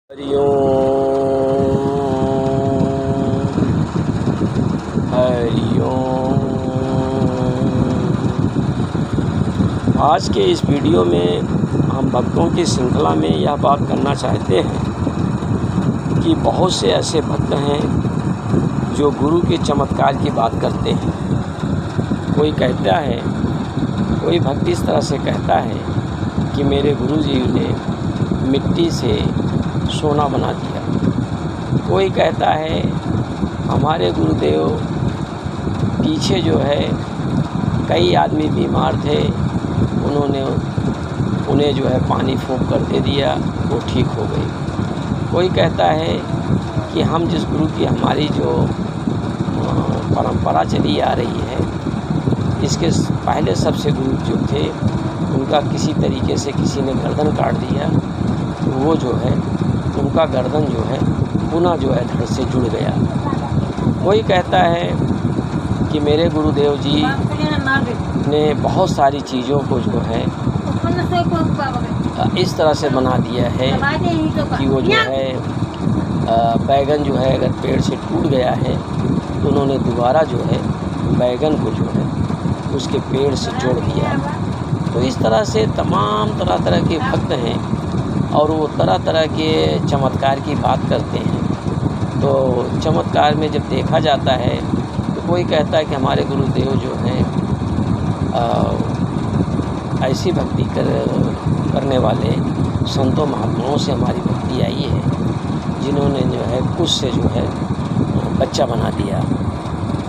हरिओम। आज के इस वीडियो में हम भक्तों की श्रृंखला में यह बात करना चाहते हैं कि बहुत से ऐसे भक्त हैं जो गुरु के चमत्कार की बात करते हैं। कोई कहता है, कोई भक्त इस तरह से कहता है कि मेरे गुरु जी ने मिट्टी से सोना बना दिया। कोई कहता है हमारे गुरुदेव पीछे जो है कई आदमी बीमार थे, उन्हें जो है पानी फूंक कर दे दिया, वो ठीक हो गई। कोई कहता है कि हम जिस गुरु की हमारी जो परंपरा चली आ रही है, इसके पहले सबसे गुरु जो थे उनका किसी तरीके से किसी ने गर्दन काट दिया, तो वो जो है उनका गर्दन जो है पुनः जो है धड़ से जुड़ गया। कोई कहता है कि मेरे गुरुदेव जी ने बहुत सारी चीज़ों को जो है इस तरह से बना दिया है कि वो जो है बैगन जो है अगर पेड़ से टूट गया है तो उन्होंने दोबारा जो है बैगन को जो है उसके पेड़ से जोड़ दिया। तो इस तरह से तमाम तरह के भक्त हैं और वो तरह तरह के चमत्कार की बात करते हैं। तो चमत्कार में जब देखा जाता है तो कोई कहता है कि हमारे गुरुदेव जो हैं ऐसी भक्ति करने वाले संतों महात्माओं से हमारी भक्ति आई है, जिन्होंने जो है कुछ से जो है बच्चा बना दिया।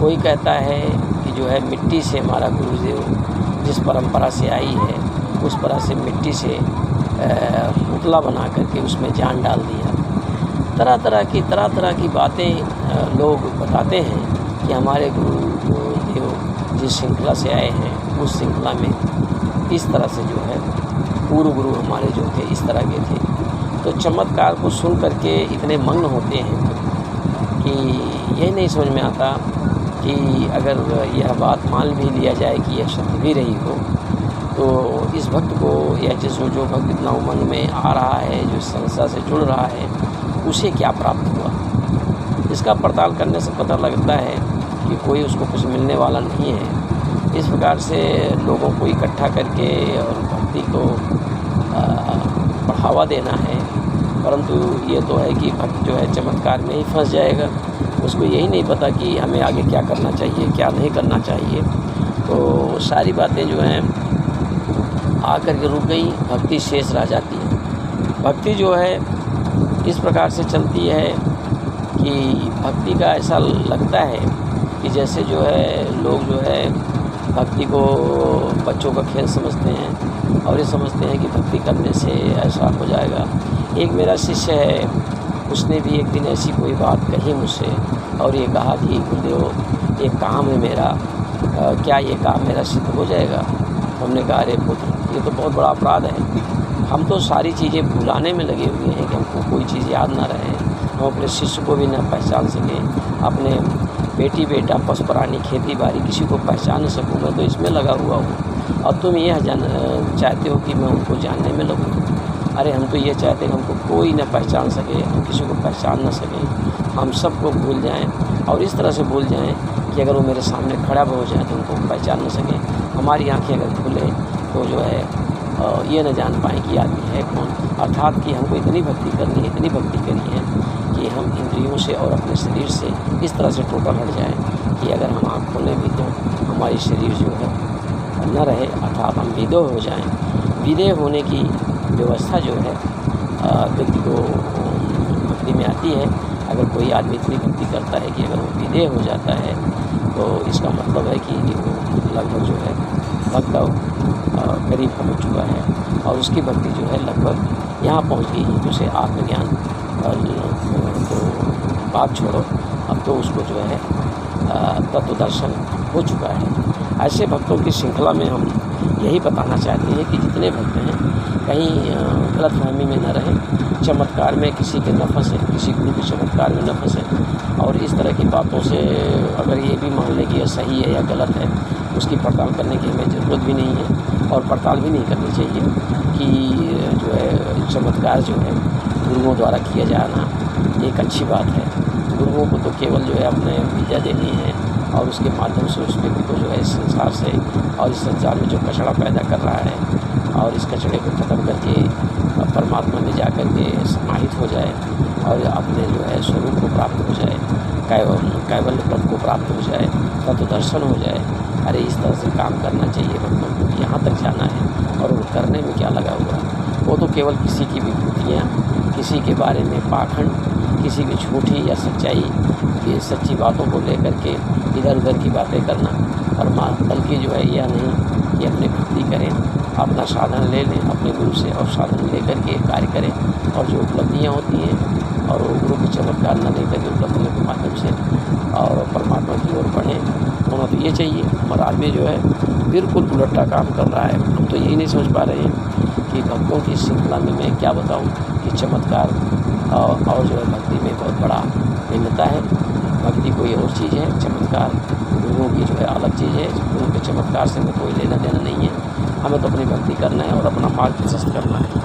कोई कहता है कि जो है मिट्टी से हमारा गुरुदेव जिस परंपरा से आई है उस तरह से मिट्टी से पुतला बना करके उसमें जान डाल दिया। तरह तरह की बातें लोग बताते हैं कि हमारे गुरुदेव जिस श्रृंखला से आए हैं उस श्रृंखला में इस तरह से जो है पूर्व गुरु हमारे जो थे इस तरह के थे। तो चमत्कार को सुन करके इतने मग्न होते हैं कि यही नहीं समझ में आता कि अगर यह बात मान भी लिया जाए कि यह सत्य भी रही हो तो इस भक्त को या जो भक्त इतना उमंग में आ रहा है, जो संस्था से जुड़ रहा है, उसे क्या प्राप्त हुआ। इसका पड़ताल करने से पता लगता है कि कोई उसको कुछ मिलने वाला नहीं है। इस प्रकार से लोगों को इकट्ठा करके और भक्ति को बढ़ावा देना है, परंतु ये तो है कि भक्त जो है चमत्कार में ही फंस जाएगा। उसको यही नहीं पता कि हमें आगे क्या करना चाहिए, क्या नहीं करना चाहिए। तो सारी बातें जो हैं आकर के रुक गई, भक्ति शेष रह जाती है। भक्ति जो है इस प्रकार से चलती है कि भक्ति का ऐसा लगता है कि जैसे जो है लोग जो है भक्ति को बच्चों का खेल समझते हैं और ये समझते हैं कि भक्ति करने से ऐसा हो जाएगा। एक मेरा शिष्य है, उसने भी एक दिन ऐसी कोई बात कही मुझसे और ये कहा कि गुरुदेव एक काम है मेरा, क्या ये काम मेरा सिद्ध हो जाएगा। हमने कहा अरे पुत्र, ये तो बहुत बड़ा अपराध है। हम तो सारी चीज़ें भुलाने में लगे हुए हैं कि हमको कोई चीज़ याद ना रहे, हम अपने शिष्य को भी न पहचान सकें, अपने बेटी बेटा पशु प्राणी खेती बाड़ी किसी को पहचान न सकूँ। मैं तो इसमें लगा हुआ हूँ और तुम यह चाहते हो कि मैं उनको जानने में लगूँ। अरे हम तो ये चाहते हैं हमको कोई न पहचान सके, हम किसी को पहचान न सकें, हम सबको भूल जाएं और इस तरह से भूल जाएं कि अगर वो मेरे सामने खड़ा हो जाए तो उनको पहचान न सकें। हमारी आँखें अगर खुले तो जो है ये न जान पाएँ कि आदमी है कौन। अर्थात कि हमको इतनी भक्ति करनी है, इतनी भक्ति करनी है कि हम इंद्रियों से और अपने शरीर से इस तरह से टोटल हट जाएँ कि अगर हम आँख खोलें भी तो हमारी शरीर जो है न रहे, अर्थात हम विदेह हो जाएँ। विदेह होने की व्यवस्था जो है व्यक्ति को भक्ति में आती है। अगर कोई आदमी इतनी भक्ति करता है कि अगर वो विदेह हो जाता है तो इसका मतलब है कि वो लगभग जो है भक्त करीब पहुँच चुका है और उसकी भक्ति जो है लगभग यहाँ पहुँच गई है कि उसे आत्मज्ञान तो बात छोड़ो, अब तो उसको जो है तत्व दर्शन हो चुका है। ऐसे भक्तों की श्रृंखला में हम यही बताना चाहते हैं कि जितने भक्त हैं कहीं गलतफहमी में न रहें, चमत्कार में किसी के न फंसें, किसी गुरु के चमत्कार में न फंसें और इस तरह की बातों से अगर ये भी मान लें कि यह सही है या गलत है, उसकी पड़ताल करने की हमें ज़रूरत भी नहीं है और पड़ताल भी नहीं करनी चाहिए कि जो है चमत्कार जो है गुरुओं द्वारा किया जाना एक अच्छी बात है। गुरुओं को तो केवल जो है अपने विद्या देनी है और उसके माध्यम से उस व्यक्ति को जो है इस संसार से और इस संसार में जो कचरा पैदा कर रहा है और इस कचरे को ख़त्म करके परमात्मा में जा कर के समाहित हो जाए और अपने जो है स्वरूप को प्राप्त हो जाए, कैवल्य पद को प्राप्त हो जाए, तत्व दर्शन हो जाए। अरे इस तरह से काम करना चाहिए भक्तों को, यहाँ तक जाना है। और वो करने में क्या लगा हुआ है, वो तो केवल किसी की विभूतियाँ, किसी के बारे में पाखंड, किसी की झूठी या सच्चाई ये सच्ची बातों को लेकर के इधर उधर की बातें करना, और बल्कि जो है यह नहीं कि अपनी भक्ति करें, अपना साधन ले लें अपने गुरु से और साधन लेकर के कार्य करें, और जो उपलब्धियाँ होती हैं और वो गुरु के चमत्कार न लेकर के उपलब्धियों के माध्यम से और परमात्मा की ओर बढ़ें। होना तो ये चाहिए, और आदमी जो है बिल्कुल उलटा काम कर रहा है। हम तो यही नहीं समझ पा रहे हैं कि भक्तों की श्रृंखला में मैं क्या बताऊं कि चमत्कार और जो है भक्ति में बहुत बड़ा भिन्नता है। भक्ति कोई और चीज़ है, चमत्कार गुरुओं की जो है अलग चीज़ है। गुरुओं के चमत्कार से हमें कोई लेना देना नहीं है। हमें तो अपनी भक्ति करना है और अपना मार्ग प्रशस्त करना है।